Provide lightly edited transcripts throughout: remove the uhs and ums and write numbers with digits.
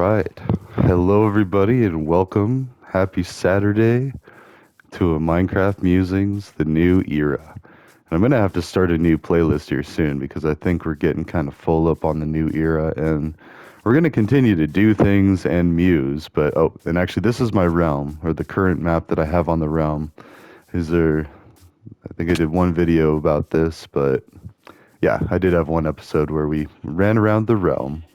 right. Hello, everybody, and welcome. Happy Saturday to a Minecraft Musings, the new era. And I'm going to have to start a new playlist here soon because I think we're getting kind of full up on the new era. And we're going to continue to do things and muse. But, oh, and actually, this is my realm, or the current map that I have on the realm. Is there, I think I did one video about this, but yeah, I did have one episode where we ran around the realm.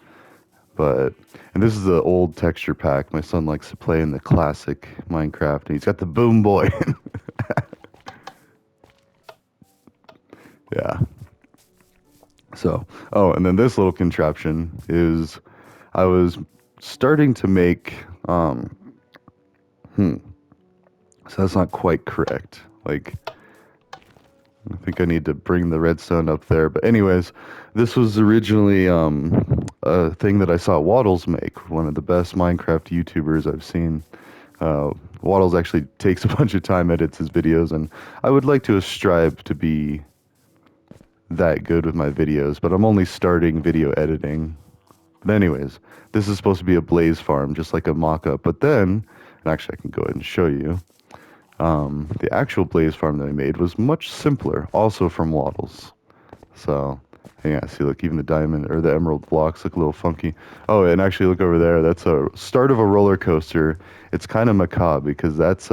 But and this is the old texture pack. My son likes to play in the classic Minecraft, and he's got the Boom Boy. Yeah. So, oh, and then this little contraption is I was starting to make hmm. So that's not quite correct. Like I think I need to bring the redstone up there. But anyways, this was originally a thing that I saw Waddles make, one of the best Minecraft YouTubers I've seen. Waddles actually takes a bunch of time, edits his videos, and I would like to strive to be that good with my videos, but I'm only starting video editing. But anyways, this is supposed to be a blaze farm, just like a mock-up. But then, and actually I can go ahead and show you, the actual blaze farm that I made was much simpler, also from Waddles. So, yeah, see, look, even the diamond or the emerald blocks look a little funky. Oh, and actually, look over there. That's a start of a roller coaster. It's kind of macabre because it's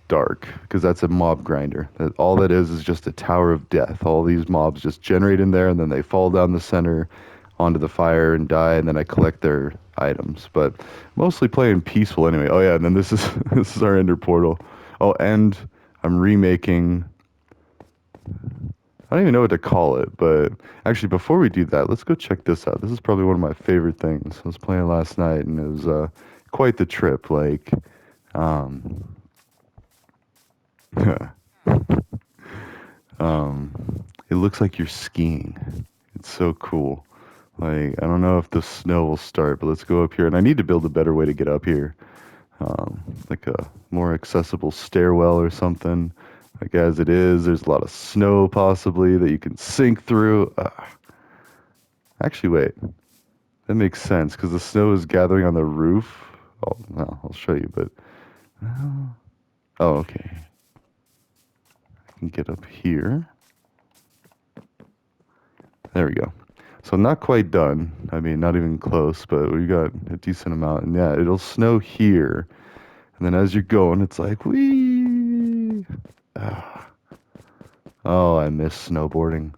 dark because that's a mob grinder. All that is just a tower of death. All these mobs just generate in there, and then they fall down the center onto the fire and die, and then I collect their items. But mostly playing peaceful anyway. Oh yeah, and then this is this is our ender portal. Oh, and I'm remaking. I don't even know what to call it, but actually, before we do that, let's go check this out. This is probably one of my favorite things. I was playing last night, and it was quite the trip. Like, um, it looks like you're skiing. It's so cool. Like, I don't know if the snow will start, but let's go up here. And I need to build a better way to get up here. Like a more accessible stairwell or something. Like, as it is, there's a lot of snow possibly that you can sink through. Actually, wait. That makes sense because the snow is gathering on the roof. Oh, no, I'll show you, but. Oh, okay. I can get up here. There we go. So not quite done. I mean, not even close, but we got a decent amount. And yeah, it'll snow here. And then as you're going, it's like, whee! Ah. Oh, I miss snowboarding.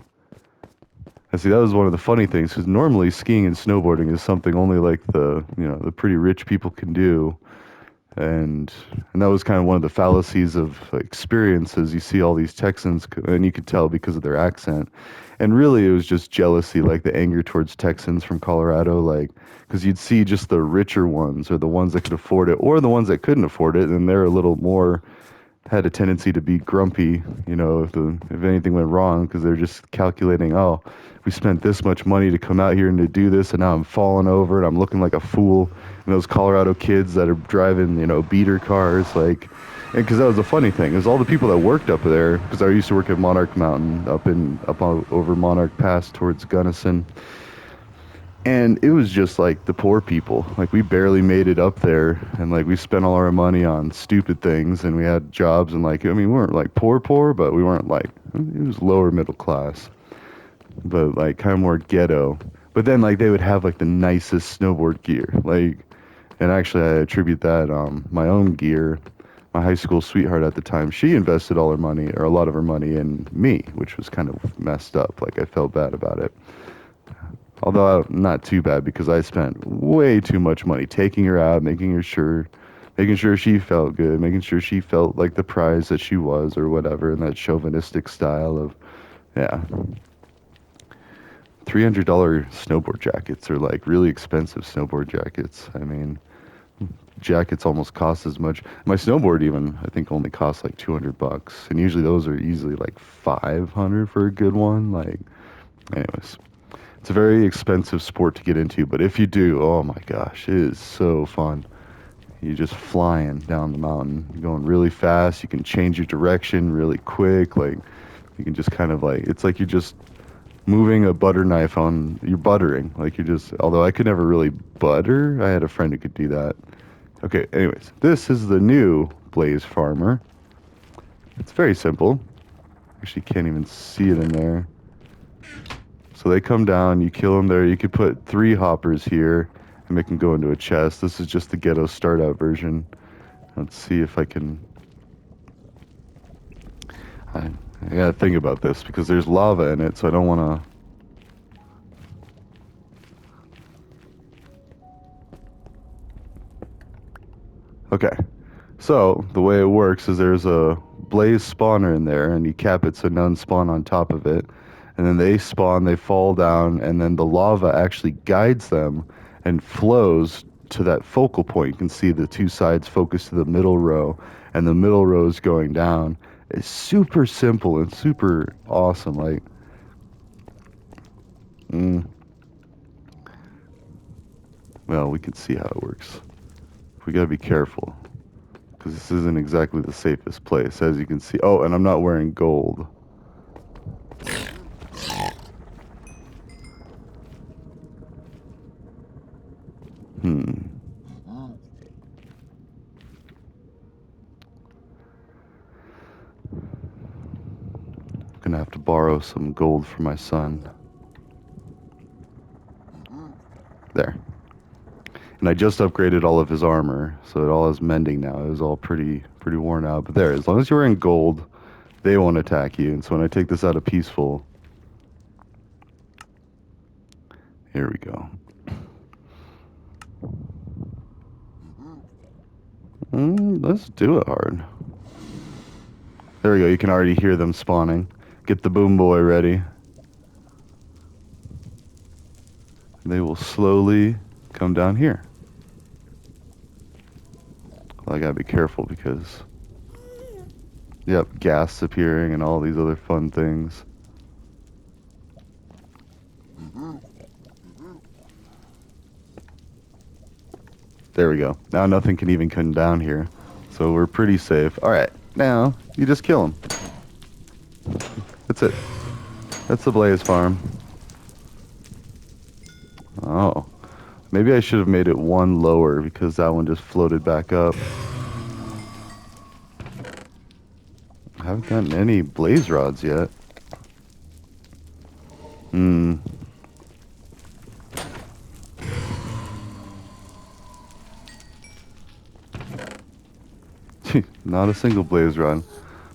And see, that was one of the funny things, because normally skiing and snowboarding is something only like the pretty rich people can do. And that was kind of one of the fallacies of experiences. You see all these Texans, and you could tell because of their accent. And really, it was just jealousy, like the anger towards Texans from Colorado, like because you'd see just the richer ones, or the ones that could afford it, or the ones that couldn't afford it, and they're a little more had a tendency to be grumpy, if anything went wrong, because they're just calculating, oh, we spent this much money to come out here and to do this, and now I'm falling over and I'm looking like a fool. And those Colorado kids that are driving, beater cars, like, and because that was the funny thing, is all the people that worked up there, because I used to work at Monarch Mountain, over Monarch Pass towards Gunnison. And it was just like the poor people. Like we barely made it up there, and like we spent all our money on stupid things, and we had jobs, and like I mean we weren't like poor, but we weren't like it was lower middle class, but like kind of more ghetto. But then like they would have like the nicest snowboard gear, like, and actually I attribute that my own gear. My high school sweetheart at the time, she invested all her money or a lot of her money in me, which was kind of messed up. Like I felt bad about it. Although not too bad because I spent way too much money taking her out, making sure she felt good, making sure she felt like the prize that she was or whatever, in that chauvinistic style of, yeah. $300 snowboard jackets are like really expensive snowboard jackets. I mean, jackets almost cost as much. My snowboard even, I think, only costs like $200, and usually those are easily like 500 for a good one. Like, anyways. It's a very expensive sport to get into, but if you do, oh my gosh, it is so fun. You're just flying down the mountain, you're going really fast. You can change your direction really quick. Like you can just kind of like it's like you're just moving a butter knife on, you're buttering. Like you're just, although I could never really butter. I had a friend who could do that. Okay, anyways, this is the new Blaze Farmer. It's very simple. Actually, can't even see it in there. So they come down, you kill them there. You could put 3 hoppers here and make them go into a chest. This is just the ghetto start-out version. Let's see if I can... I gotta think about this because there's lava in it, so I don't want to... Okay. So, the way it works is there's a blaze spawner in there, and you cap it so none spawn on top of it. And then they spawn, they fall down, and then the lava actually guides them and flows to that focal point. You can see the 2 sides focus to the middle row, and the middle row is going down. It's super simple and super awesome. Like, well, we can see how it works. We gotta be careful, because this isn't exactly the safest place, as you can see. Oh, and I'm not wearing gold. Gonna have to borrow some gold for my son. There. And I just upgraded all of his armor, so it all is mending now. It was all pretty worn out. But there, as long as you're wearing gold, they won't attack you. And so when I take this out of peaceful, here we go. Let's do it hard. There we go. You can already hear them spawning. Get the boom boy ready. They will slowly come down here. Well, I gotta be careful because, yep, gas appearing and all these other fun things. There we go. Now nothing can even come down here. So we're pretty safe. Alright, now you just kill them. That's it. That's the Blaze Farm. Oh. Maybe I should have made it 1 lower because that one just floated back up. I haven't gotten any blaze rods yet. Not a single blaze rod.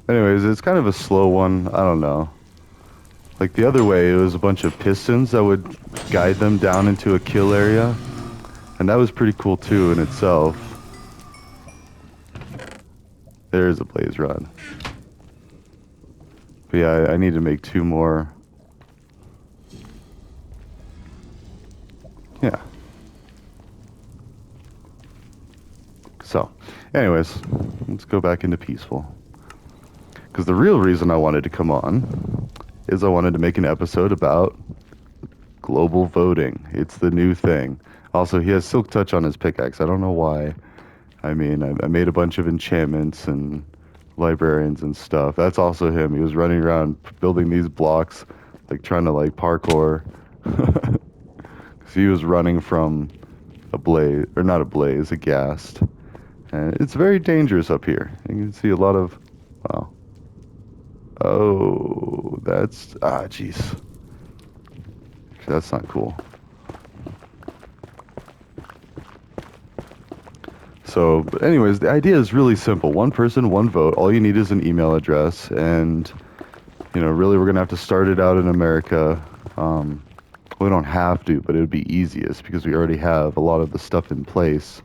Anyways, it's kind of a slow one. I don't know. Like the other way, it was a bunch of pistons that would guide them down into a kill area. And that was pretty cool too in itself. There's a blaze rod. But yeah, I need to make 2 more. Yeah. So, anyways, let's go back into peaceful. Because the real reason I wanted to come on is I wanted to make an episode about global voting. It's the new thing. Also, he has Silk Touch on his pickaxe. I don't know why. I mean, I made a bunch of enchantments and librarians and stuff. That's also him. He was running around building these blocks, like trying to like parkour. Because he was running from a blaze, or not a blaze, a ghast. And it's very dangerous up here. You can see a lot of, wow. Oh, that's, jeez. That's not cool. So, but anyways, the idea is really simple. 1 person, 1 vote. All you need is an email address. And, you know, really we're going to have to start it out in America. We don't have to, but it would be easiest because we already have a lot of the stuff in place.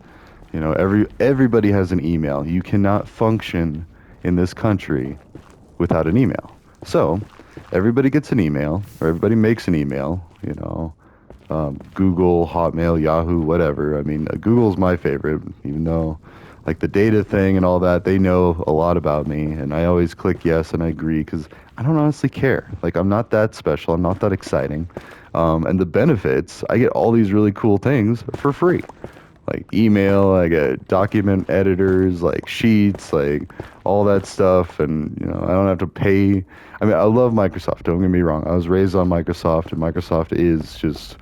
You know, everybody has an email. You cannot function in this country without an email. So, everybody gets an email, or everybody makes an email, you know. Google, Hotmail, Yahoo, whatever. I mean, Google's my favorite, even though, like, the data thing and all that, they know a lot about me, and I always click yes and I agree, because I don't honestly care. Like, I'm not that special, I'm not that exciting. And the benefits, I get all these really cool things for free. like email, I get document editors, like sheets, like all that stuff, and I don't have to pay. I mean, I love Microsoft. Don't get me wrong. I was raised on Microsoft, and Microsoft is just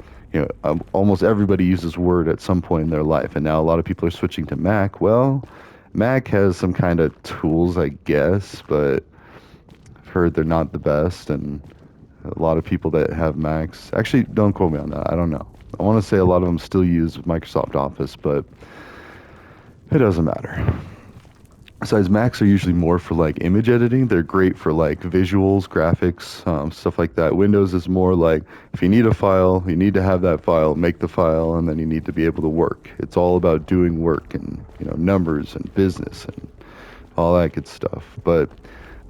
almost everybody uses Word at some point in their life, and now a lot of people are switching to Mac. Well, Mac has some kind of tools, I guess, but I've heard they're not the best, and a lot of people that have Macs, actually, don't quote me on that. I don't know. I want to say a lot of them still use Microsoft Office, but it doesn't matter. Besides, Macs are usually more for like image editing. They're great for like visuals, graphics, stuff like that. Windows is more like if you need a file, you need to have that file, make the file, and then you need to be able to work. It's all about doing work and numbers and business and all that good stuff. But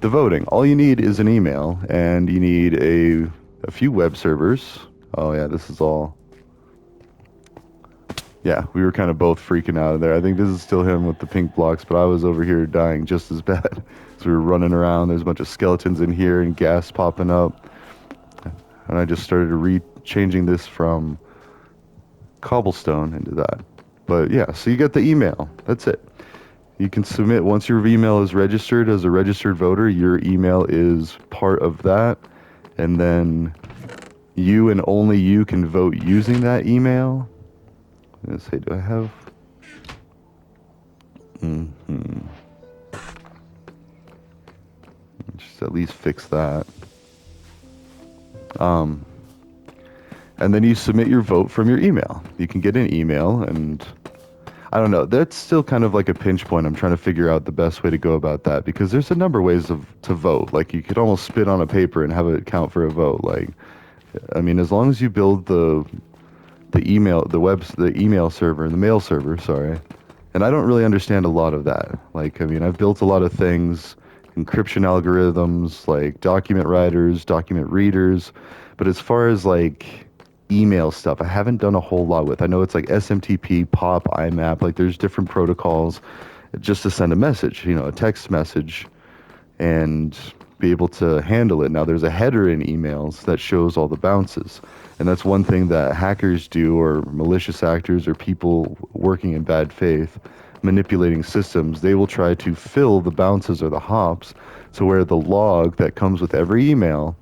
the voting, all you need is an email, and you need a few web servers. Oh yeah, this is all. Yeah, we were kind of both freaking out there. I think this is still him with the pink blocks, but I was over here dying just as bad. So we were running around. There's a bunch of skeletons in here and gas popping up. And I just started changing this from cobblestone into that. But yeah, so you get the email. That's it. You can submit, once your email is registered as a registered voter, your email is part of that. And then you and only you can vote using that email. Let's say, do I have? Just at least fix that. And then you submit your vote from your email. You can get an email, and I don't know. That's still kind of like a pinch point. I'm trying to figure out the best way to go about that, because there's a number of ways to vote. Like, you could almost spit on a paper and have it count for a vote. Like, I mean, as long as you build the email server, the mail server, sorry. And I don't really understand a lot of that. Like, I mean, I've built a lot of things, encryption algorithms, like document writers, document readers, but as far as like email stuff, I haven't done a whole lot with. I know it's like SMTP, POP, IMAP, like there's different protocols just to send a message, a text message, and be able to handle it. Now, there's a header in emails that shows all the bounces. And that's one thing that hackers do, or malicious actors, or people working in bad faith, manipulating systems. They will try to fill the bounces or the hops, so where the log that comes with every email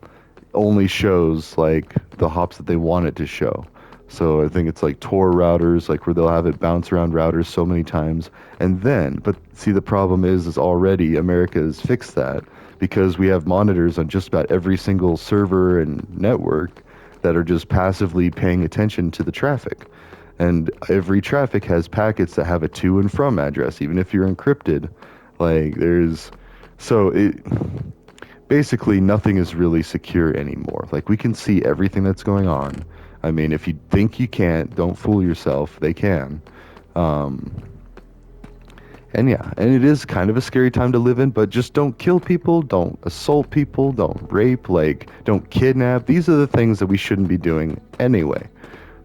only shows like the hops that they want it to show. So I think it's like Tor routers, like where they'll have it bounce around routers so many times. And then, but see, the problem is already America has fixed that, because we have monitors on just about every single server and network that are just passively paying attention to the traffic. And every traffic has packets that have a to and from address, even if you're encrypted. Like, basically nothing is really secure anymore. Like, we can see everything that's going on. I mean, if you think you can't, don't fool yourself. They can. And yeah, and it is kind of a scary time to live in, but just don't kill people, don't assault people, don't rape, like, don't kidnap. These are the things that we shouldn't be doing anyway.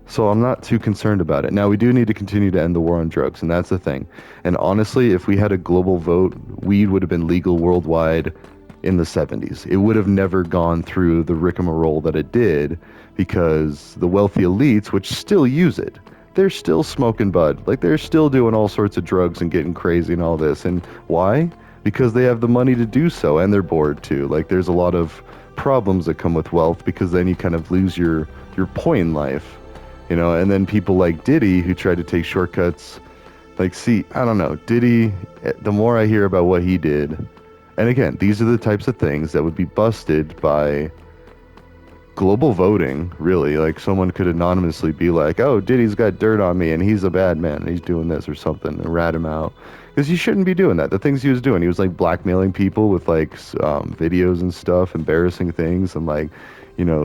So I'm not too concerned about it. Now, we do need to continue to end the war on drugs, and that's the thing. And honestly, if we had a global vote, weed would have been legal worldwide in the 70s. It would have never gone through the rigmarole that it did, because the wealthy elites, which still use it, they're still smoking bud. Like, they're still doing all sorts of drugs and getting crazy and all this. And why? Because they have the money to do so, and they're bored too. Like, there's a lot of problems that come with wealth, because then you kind of lose your point in life. And then people like Diddy, who tried to take shortcuts. Like, see, I don't know. Diddy, the more I hear about what he did, and again, these are the types of things that would be busted by global voting, really. Like, someone could anonymously be like, oh, Diddy's got dirt on me and he's a bad man and he's doing this or something, and rat him out. Because you shouldn't be doing that. The things he was doing, he was like blackmailing people with like videos and stuff, embarrassing things, and like,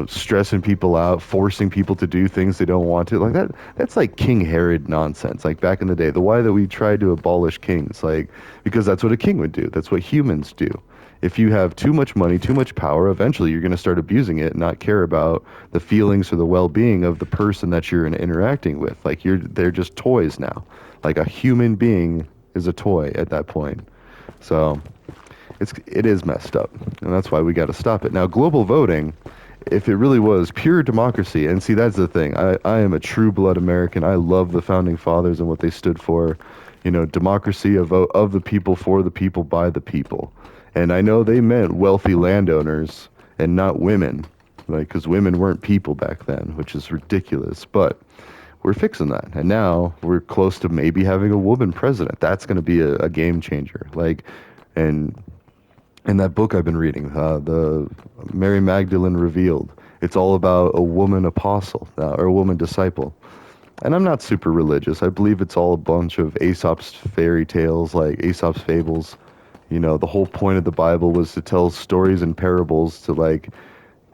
stressing people out, forcing people to do things they don't want to. Like, that's like King Herod nonsense. Like, back in the day, the why that we tried to abolish kings, like, because that's what a king would do. That's what humans do. If you have too much money, too much power, eventually you're going to start abusing it and not care about the feelings or the well-being of the person that you're interacting with. Like, they're just toys now. Like, a human being is a toy at that point. So it is messed up, and that's why we got to stop it. Now, global voting, if it really was pure democracy, and see, that's the thing. I am a true blood American. I love the founding fathers and what they stood for. You know, democracy of the people, for the people, by the people. And I know they meant wealthy landowners and not women, like, because women weren't people back then, which is ridiculous. But we're fixing that. And now we're close to maybe having a woman president. That's going to be a game changer. Like, and in that book I've been reading, the Mary Magdalene Revealed, it's all about a woman apostle or a woman disciple. And I'm not super religious. I believe it's all a bunch of Aesop's fairy tales, like Aesop's fables. You know, the whole point of the Bible was to tell stories and parables to like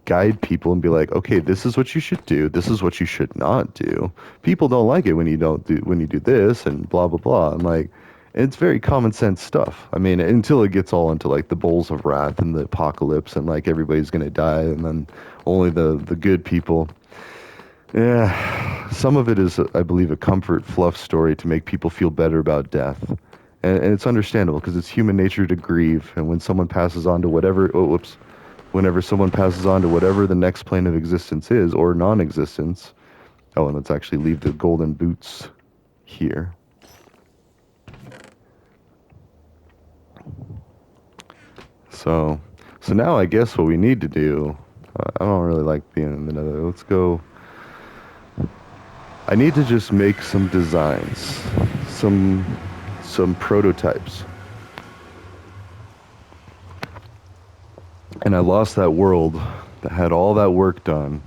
guide people and be like, okay, this is what you should do. This is what you should not do. People don't like it when you don't do when you do this and blah blah blah. And like, it's very common sense stuff. I mean, until it gets all into like the bowls of wrath and the apocalypse and like everybody's gonna die and then only the good people. Yeah, some of it is, I believe, a comfort fluff story to make people feel better about death. And it's understandable because it's human nature to grieve. And when someone passes on to whatever, oh, whoops, whenever someone passes on to whatever the next plane of existence is or non-existence. Oh, and let's actually leave the golden boots here. So, so now I guess what we need to do, I don't really like being in the nether. Let's go. I need to just make some designs, some some prototypes. And I lost that world that had all that work done.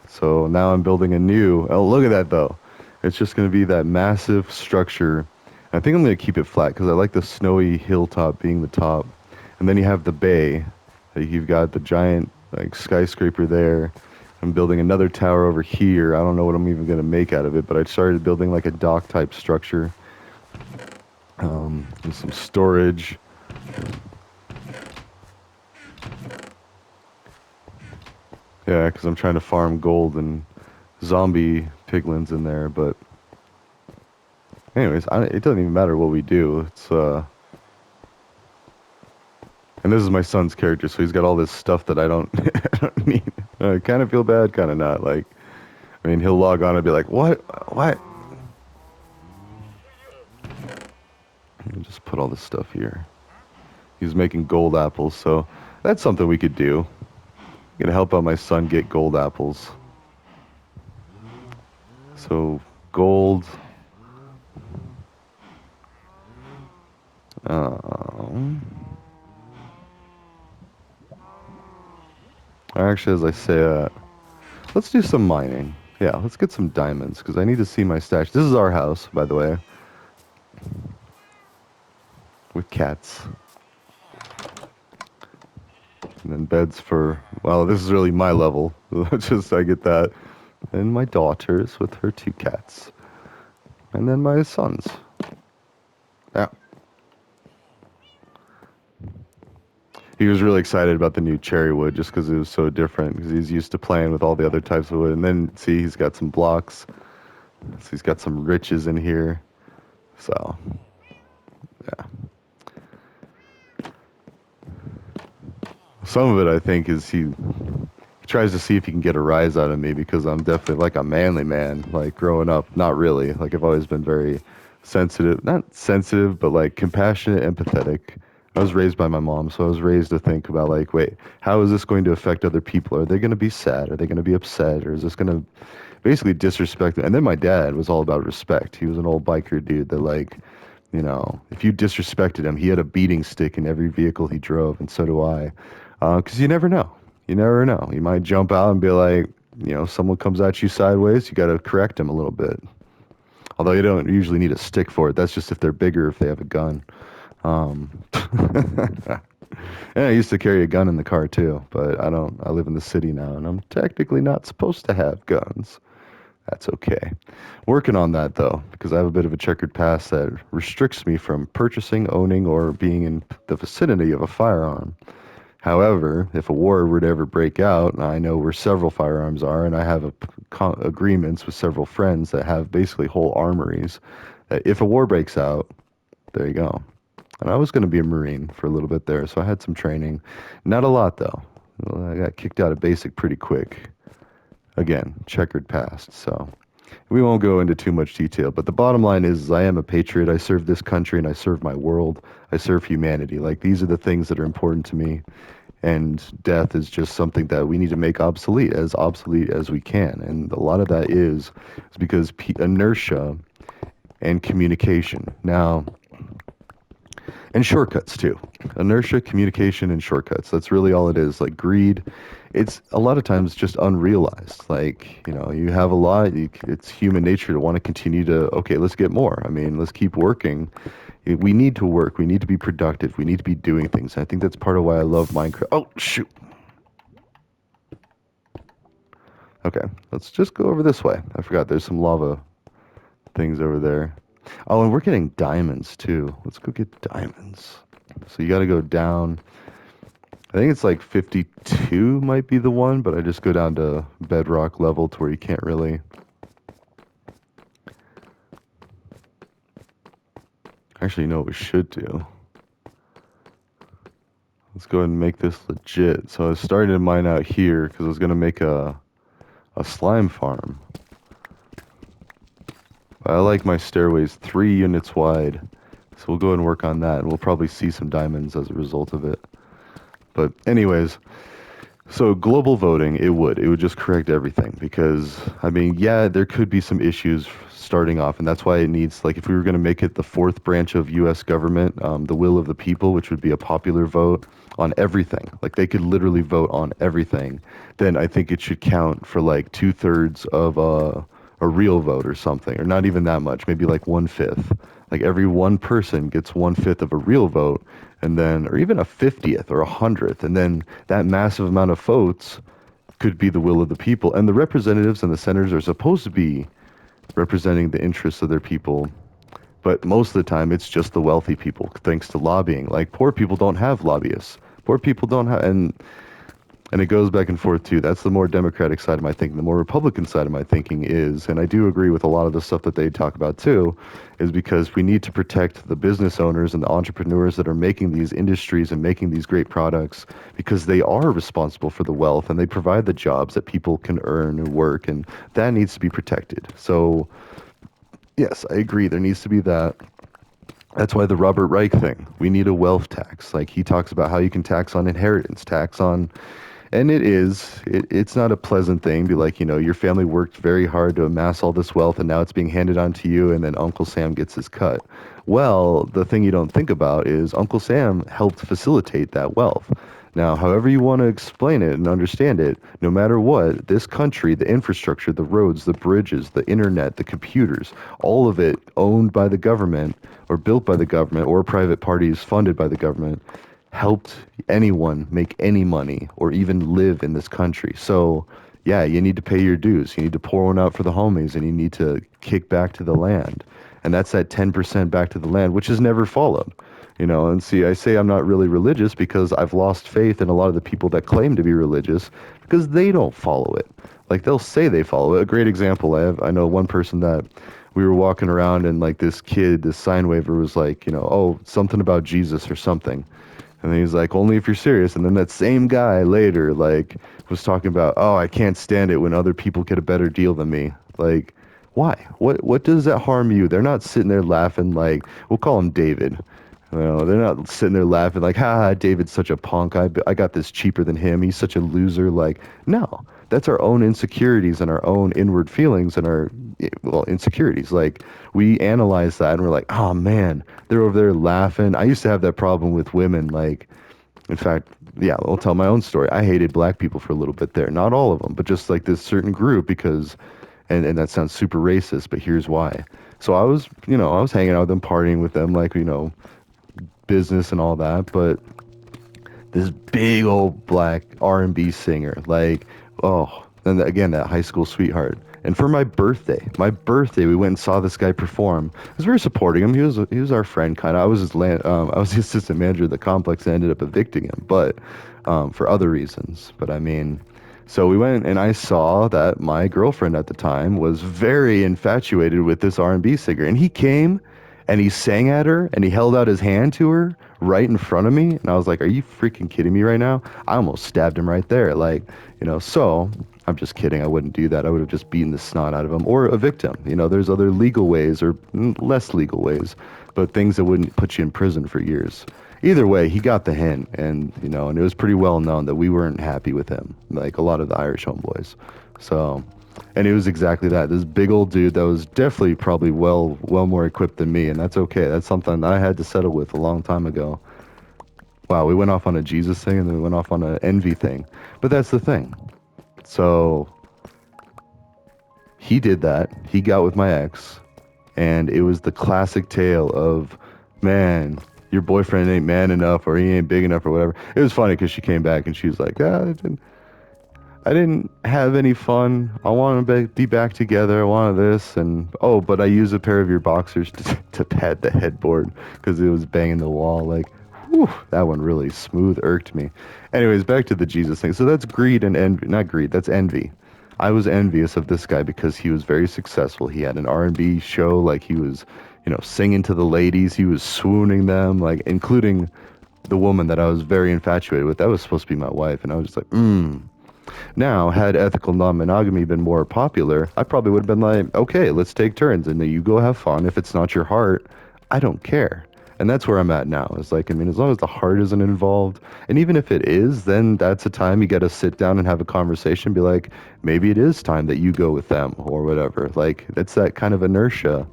So now I'm building a new. Oh, look at that though. It's just going to be that massive structure. I think I'm going to keep it flat because I like the snowy hilltop being the top. And then you have the bay. Like you've got the giant like skyscraper there. I'm building another tower over here. I don't know what I'm even going to make out of it, but I started building like a dock type structure. With some storage. Yeah, because I'm trying to farm gold and zombie piglins in there, but anyways, it doesn't even matter what we do. And this is my son's character, so he's got all this stuff that I don't, I don't need. I kind of feel bad, kind of not. Like, I mean, he'll log on and be like, "What? What?" And just put all this stuff here. He's making gold apples, so that's something we could do. I'm gonna help out my son get gold apples. So gold. Um, Actually, as I say that, let's do some mining. Yeah, let's get some diamonds because I need to see my stash. This is our house, by the way, with cats. And then beds for, well, this is really my level. Just I get that. And my daughters with her two cats. And then my sons. Yeah. He was really excited about the new cherry wood just because it was so different because he's used to playing with all the other types of wood. And then, see, he's got some blocks. So he's got some riches in here. So, yeah. Some of it, I think, is he tries to see if he can get a rise out of me because I'm definitely like a manly man. Like growing up, not really. Like I've always been very sensitive, not sensitive, but like compassionate, empathetic. I was raised by my mom, so I was raised to think about like, wait, how is this going to affect other people? Are they going to be sad? Are they going to be upset? Or is this going to basically disrespect them? And then my dad was all about respect. He was an old biker dude that like, you know, if you disrespected him, he had a beating stick in every vehicle he drove, and so do I. Because you never know. You never know. You might jump out and be like, you know, someone comes at you sideways, you got to correct him a little bit. Although you don't usually need a stick for it. That's just if they're bigger, if they have a gun. Um, and I used to carry a gun in the car too, but I don't. I live in the city now, and I'm technically not supposed to have guns. That's okay. Working on that though, because I have a bit of a checkered past that restricts me from purchasing, owning, or being in the vicinity of a firearm. However, if a war were to ever break out, and I know where several firearms are, and I have agreements with several friends that have basically whole armories, that if a war breaks out, there you go. And I was going to be a Marine for a little bit there, so I had some training. Not a lot, though. Well, I got kicked out of basic pretty quick. Again, checkered past. So we won't go into too much detail, but the bottom line is I am a patriot. I serve this country and I serve my world. I serve humanity. Like, these are the things that are important to me. And death is just something that we need to make obsolete as we can. And a lot of that is because inertia and communication. Now, and shortcuts too. Inertia, communication, and shortcuts. That's really all it is. Like greed, it's a lot of times just unrealized. Like, you have a lot. It's human nature to want to continue to. Okay, let's get more. I mean, let's keep working. We need to work. We need to be productive. We need to be doing things. I think that's part of why I love Minecraft. Oh shoot. Okay, let's just go over this way. I forgot there's some lava things over there. Oh, and we're getting diamonds too. Let's go get diamonds. So you got to go down. I think it's like 52 might be the one, but I just go down to bedrock level to where you can't really. Actually, you know what we should do? Let's go ahead and make this legit. So I was starting to mine out here because I was going to make a slime farm. I like my stairways 3 units wide. So we'll go ahead and work on that, and we'll probably see some diamonds as a result of it. But anyways, so global voting, it would just correct everything because, I mean, yeah, there could be some issues starting off, and that's why it needs, like, if we were going to make it the fourth branch of U.S. government, the will of the people, which would be a popular vote on everything, like they could literally vote on everything, then I think it should count for like 2/3 of a real vote or something, or not even that much, maybe like 1/5. Like every one person gets 1/5 of a real vote, and then, or even a 50th or 100th, and then that massive amount of votes could be the will of the people. And the representatives and the senators are supposed to be representing the interests of their people, but most of the time it's just the wealthy people, thanks to lobbying. Like, poor people don't have lobbyists. Poor people don't have, and it goes back and forth too. That's the more Democratic side of my thinking. The more Republican side of my thinking is, and I do agree with a lot of the stuff that they talk about too, is because we need to protect the business owners and the entrepreneurs that are making these industries and making these great products, because they are responsible for the wealth and they provide the jobs that people can earn and work, and that needs to be protected. So yes, I agree. There needs to be that. That's why the Robert Reich thing. We need a wealth tax. Like, he talks about how you can tax on inheritance, tax on, and it's not a pleasant thing. Be like, your family worked very hard to amass all this wealth and now it's being handed on to you, and then Uncle Sam gets his cut. Well, the thing you don't think about is Uncle Sam helped facilitate that wealth. Now, however you want to explain it and understand it, no matter what, this country, the infrastructure, the roads, the bridges, the internet, the computers, all of it owned by the government or built by the government or private parties funded by the government, helped anyone make any money or even live in this country. So, yeah, you need to pay your dues. You need to pour one out for the homies, and you need to kick back to the land. And that's that 10% back to the land, which is never followed. And see, I say I'm not really religious because I've lost faith in a lot of the people that claim to be religious because they don't follow it. Like, they'll say they follow it. A great example, I know one person that we were walking around, and like this kid, this sign waver was like, oh, something about Jesus or something. And then he's like, only if you're serious. And then that same guy later, like, was talking about, oh, I can't stand it when other people get a better deal than me. Like, why? What does that harm you? They're not sitting there laughing like, we'll call him David. They're not sitting there laughing like, ha, David's such a punk. I got this cheaper than him. He's such a loser. Like, no, that's our own insecurities and our own inward feelings and our, well, insecurities. Like, we analyze that and we're like, oh man, they're over there laughing. I used to have that problem with women. Like, in fact, yeah, I'll tell my own story. I hated black people for a little bit there. Not all of them, but just like this certain group because, and that sounds super racist, but here's why. So I was hanging out with them, partying with them, like, business and all that, but this big old black R&B singer, like, oh, and again, that high school sweetheart. And for my birthday, we went and saw this guy perform. Because we were supporting him. He was our friend, kind of. I was the assistant manager of the complex and ended up evicting him, but for other reasons. But I mean, so we went and I saw that my girlfriend at the time was very infatuated with this R&B singer, and he came and he sang at her and he held out his hand to her right in front of me, and I was like, are you freaking kidding me right now? I almost stabbed him right there, like, so I'm just kidding. I wouldn't do that. I would have just beaten the snot out of him or a victim. There's other legal ways or less legal ways, but things that wouldn't put you in prison for years. Either way, he got the hint, and it was pretty well known that we weren't happy with him, like a lot of the Irish homeboys. So, and it was exactly that. This big old dude that was definitely probably well more equipped than me, and that's okay. That's something that I had to settle with a long time ago. Wow, we went off on a Jesus thing, and then we went off on an envy thing. But that's the thing. So he did that. He got with my ex, and it was the classic tale of, man, your boyfriend ain't man enough, or he ain't big enough, or whatever. It was funny because she came back and she was like, I didn't have any fun. I want to be back together. I wanted this, and oh, but I used a pair of your boxers to pad the headboard because it was banging the wall. Like, whew, that one really smooth irked me. Anyways, back to the Jesus thing. So that's greed and envy. Not greed, that's envy. I was envious of this guy because he was very successful. He had an R&B show, like he was, singing to the ladies. He was swooning them, like including the woman that I was very infatuated with. That was supposed to be my wife, and I was just like. Now, had ethical non-monogamy been more popular, I probably would have been like, okay, let's take turns, and then you go have fun. If it's not your heart, I don't care. And that's where I'm at now. It's like, as long as the heart isn't involved, and even if it is, then that's a time you got to sit down and have a conversation, be like, maybe it is time that you go with them or whatever. Like, it's that kind of inertia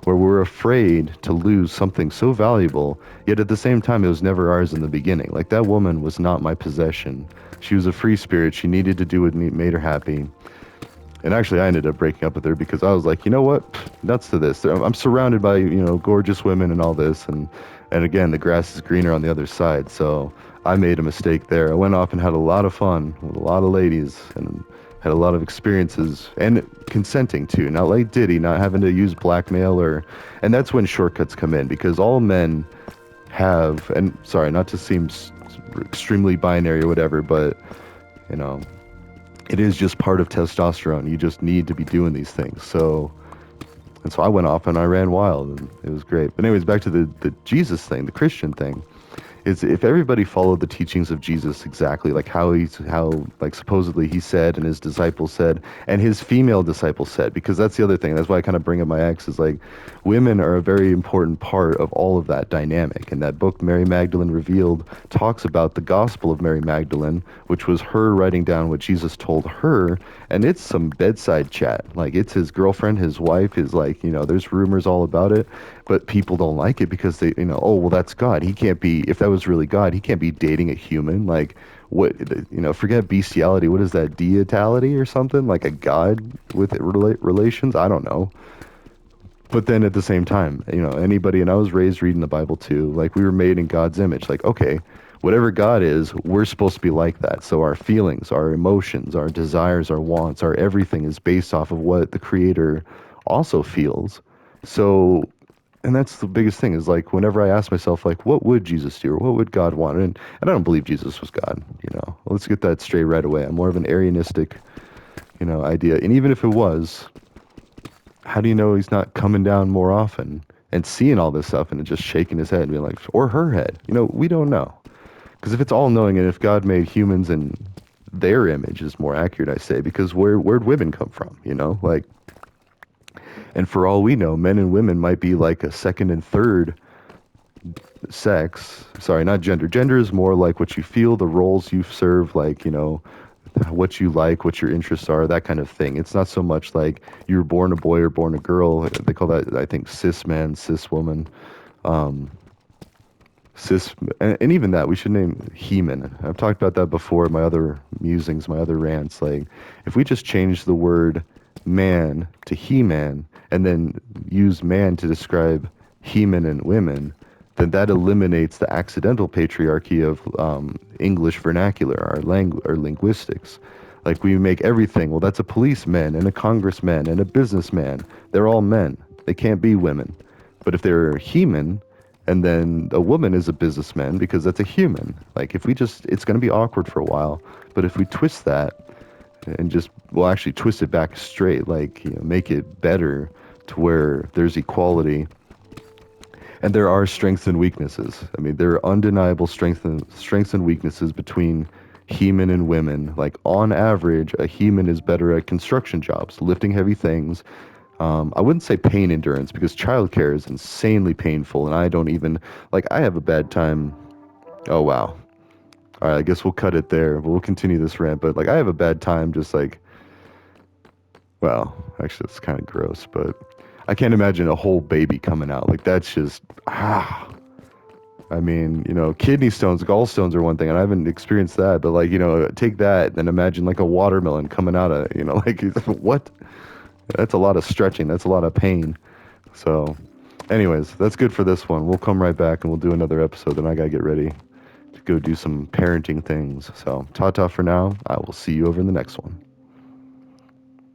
where we're afraid to lose something so valuable, yet at the same time, it was never ours in the beginning. Like, that woman was not my possession. She was a free spirit. She needed to do what made her happy. And actually, I ended up breaking up with her because I was like, you know what? Nuts to this. I'm surrounded by, gorgeous women and all this. And again, the grass is greener on the other side. So I made a mistake there. I went off and had a lot of fun with a lot of ladies and had a lot of experiences and consenting too. Not like Diddy, not having to use blackmail and that's when shortcuts come in, because all men have, and sorry, not to seem extremely binary or whatever, but it is just part of testosterone. You just need to be doing these things. So I went off and I ran wild, and it was great. But anyways, back to the Jesus thing, the Christian thing. Is if everybody followed the teachings of Jesus exactly, like how like supposedly he said and his disciples said and his female disciples said, because that's the other thing. That's why I kind of bring up my ex, is like women are a very important part of all of that dynamic. And that book Mary Magdalene Revealed talks about the gospel of Mary Magdalene, which was her writing down what Jesus told her, and it's some bedside chat. Like, it's his girlfriend, his wife, his, like, there's rumors all about it, but people don't like it because they, oh, well, that's God. He can't be, if that was really God, he can't be dating a human. Like, what, forget bestiality. What is that, deitality or something? Like a God with relations? I don't know. But then at the same time, anybody, and I was raised reading the Bible too, like we were made in God's image. Like, okay, whatever God is, we're supposed to be like that. So our feelings, our emotions, our desires, our wants, our everything is based off of what the Creator also feels. So, and that's the biggest thing, is like whenever I ask myself, like, what would Jesus do, or what would God want? And I don't believe Jesus was God, Let's get that straight right away. I'm more of an Arianistic, idea. And even if it was, how do you know he's not coming down more often and seeing all this stuff and just shaking his head and being like, or her head? We don't know. Because if it's all knowing, and if God made humans in their image is more accurate, I say, because where'd women come from, Like, and for all we know, men and women might be like a second and third sex. Sorry, not gender. Gender is more like what you feel, the roles you serve, like, what you like, what your interests are, that kind of thing. It's not so much like you were born a boy or born a girl. They call that, I think, cis man, cis woman, cis, and even that we should name he-man. I've talked about that before in my other musings, my other rants. Like, if we just change the word man to he-man and then use man to describe he-men and women, then that eliminates the accidental patriarchy of English vernacular, our linguistics. Like, we make everything, well, that's a policeman and a congressman and a businessman. They're all men. They can't be women. But if they're he-men, and then a woman is a businessman, because that's a human. Like, if we just, it's going to be awkward for a while, but if we twist that and just, well, actually twist it back straight, like, make it better to where there's equality And there are strengths and weaknesses. I mean, there are undeniable strengths and weaknesses between heman and women. Like on average, a heman is better at construction jobs, lifting heavy things. I wouldn't say pain endurance because childcare is insanely painful, and I don't even like. I have a bad time. Oh wow. All right, I guess we'll cut it there. We'll continue this rant, but like I have a bad time just like. Well, actually, it's kind of gross, but I can't imagine a whole baby coming out. Like that's just I mean, kidney stones, gallstones are one thing, and I haven't experienced that. But like, take that, then imagine like a watermelon coming out of, like what? That's a lot of stretching. That's a lot of pain. So, anyways, that's good for this one. We'll come right back and we'll do another episode. Then I gotta get ready to go do some parenting things. So, ta ta for now. I will see you over in the next one.